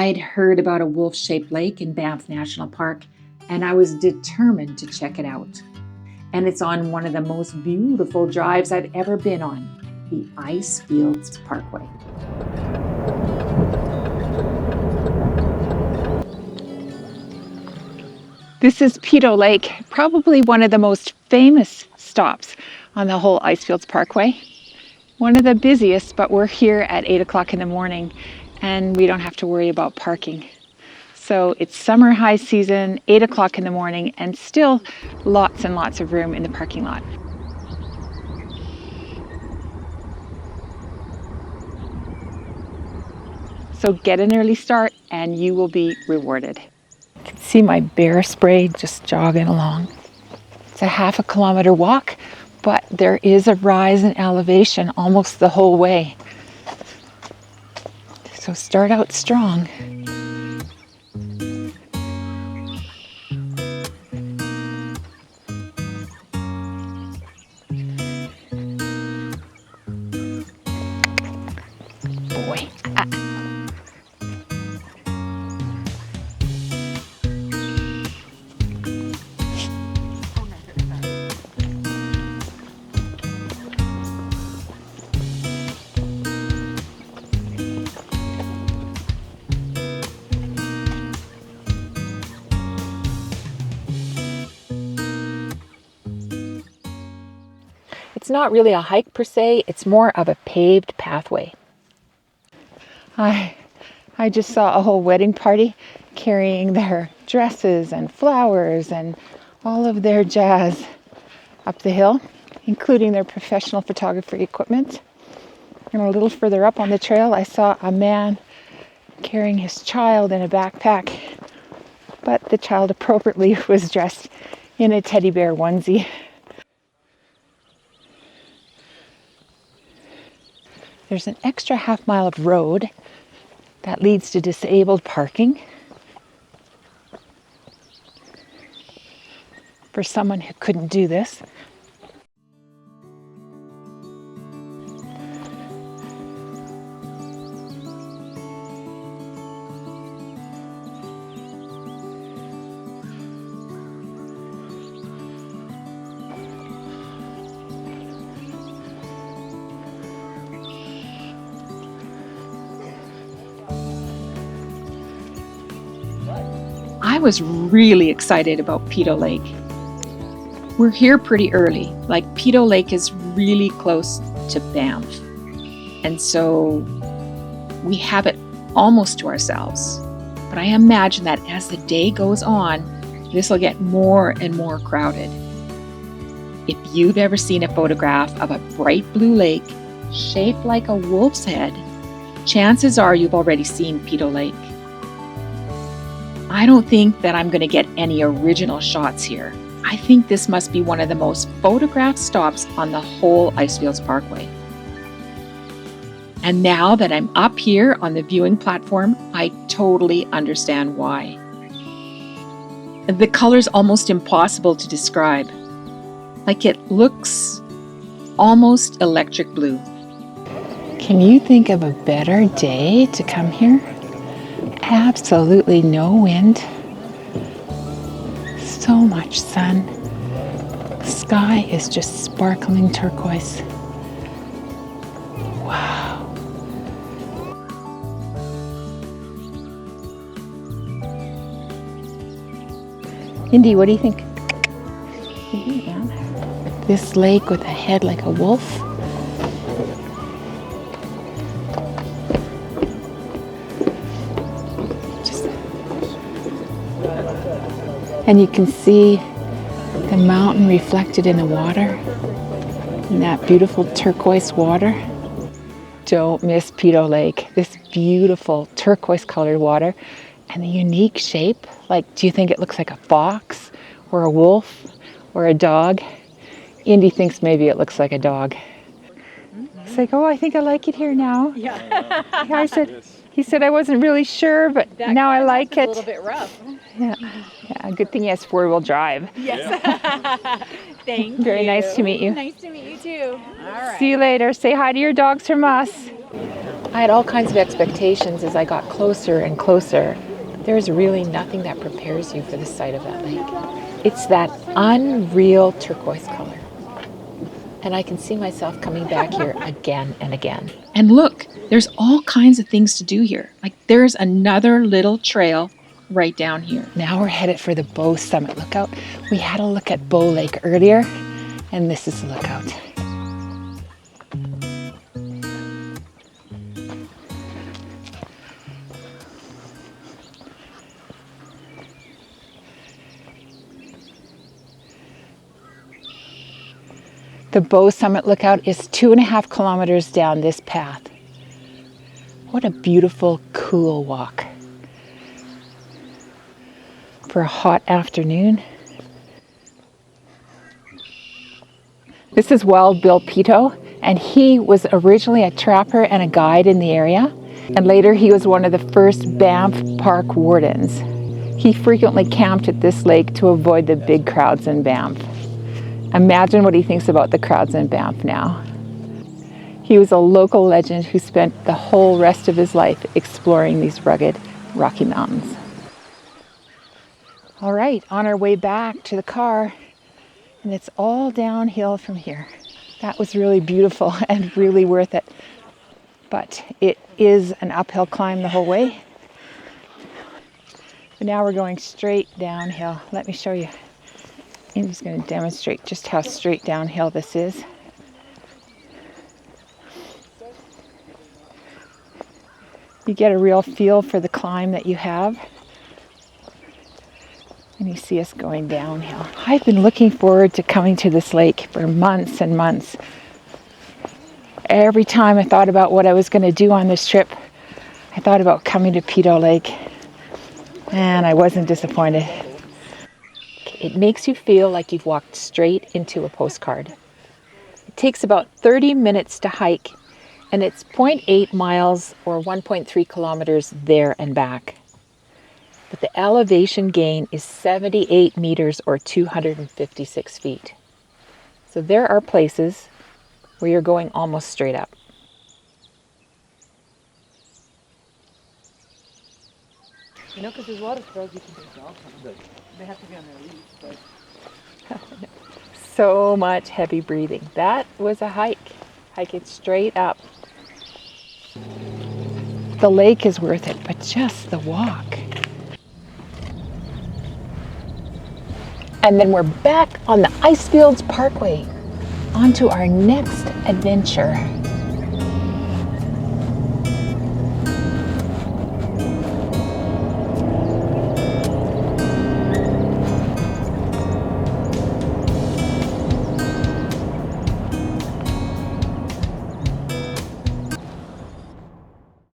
I'd heard about a wolf-shaped lake in Banff National Park, and I was determined to check it out. And it's on one of the most beautiful drives I've ever been on, the Icefields Parkway. This is Peyto Lake, probably one of the most famous stops on the whole Icefields Parkway. One of the busiest, but we're here at 8 o'clock in the morning and we don't have to worry about parking. So it's summer high season, 8 o'clock in the morning, and still lots and lots of room in the parking lot. So get an early start and you will be rewarded. You can see my bear spray just jogging along. It's a half a kilometer walk, but there is a rise in elevation almost the whole way. So start out strong. Boy. It's not really a hike per se, it's more of a paved pathway. I just saw a whole wedding party carrying their dresses and flowers and all of their jazz up the hill, including their professional photography equipment. And a little further up on the trail, I saw a man carrying his child in a backpack, but the child appropriately was dressed in a teddy bear onesie. There's an extra half mile of road that leads to disabled parking for someone who couldn't do this. I was really excited about Peyto Lake. We're here pretty early. Like, Peyto Lake is really close to Banff. And so we have it almost to ourselves. But I imagine that as the day goes on, this will get more and more crowded. If you've ever seen a photograph of a bright blue lake shaped like a wolf's head, chances are you've already seen Peyto Lake. I don't think that I'm going to get any original shots here. I think this must be one of the most photographed stops on the whole Icefields Parkway. And now that I'm up here on the viewing platform, I totally understand why. The color's almost impossible to describe. Like, it looks almost electric blue. Can you think of a better day to come here? Absolutely no wind, so much sun. The sky is just sparkling turquoise. Wow. Indy, what do you think? Yeah. This lake with a head like a wolf. And you can see the mountain reflected in the water, in that beautiful turquoise water. Don't miss Peyto Lake, this beautiful turquoise colored water and the unique shape. Like, do you think it looks like a fox or a wolf or a dog? Indy thinks maybe it looks like a dog. It's like, oh, I think I like it here now. Yeah. He said I wasn't really sure, but that now I like it. A little bit rough. Yeah. Good thing he has four-wheel drive. Yes. Thank you. Very nice to meet you. Nice to meet you too. All right. See you later. Say hi to your dogs from us. I had all kinds of expectations as I got closer and closer. There's really nothing that prepares you for the sight of that lake. It's that unreal turquoise color. And I can see myself coming back here again and again. And look, there's all kinds of things to do here. Like there's another little trail right down here. Now we're headed for the Bow Summit Lookout. We had a look at Bow Lake earlier, and this is the lookout. The Bow Summit Lookout is 2.5 kilometers down this path. What a beautiful, cool walk for a hot afternoon. This is Wild Bill Peyto, and he was originally a trapper and a guide in the area, and later he was one of the first Banff Park wardens. He frequently camped at this lake to avoid the big crowds in Banff. Imagine what he thinks about the crowds in Banff now. He was a local legend who spent the whole rest of his life exploring these rugged Rocky Mountains. All right, on our way back to the car, and it's all downhill from here. That was really beautiful and really worth it. But it is an uphill climb the whole way. But now we're going straight downhill. Let me show you. I'm just going to demonstrate just how straight downhill this is. You get a real feel for the climb that you have. And you see us going downhill. I've been looking forward to coming to this lake for months and months. Every time I thought about what I was going to do on this trip, I thought about coming to Peyto Lake. And I wasn't disappointed. It makes you feel like you've walked straight into a postcard. It takes about 30 minutes to hike, and it's 0.8 miles or 1.3 kilometers there and back. But the elevation gain is 78 meters or 256 feet. So there are places where you're going almost straight up. You know, because there's a lot of threads you can take off. They have to be on their leash, but... So much heavy breathing. That was a hike. Hike it straight up. The lake is worth it, but just the walk. And then we're back on the Icefields Parkway, onto our next adventure.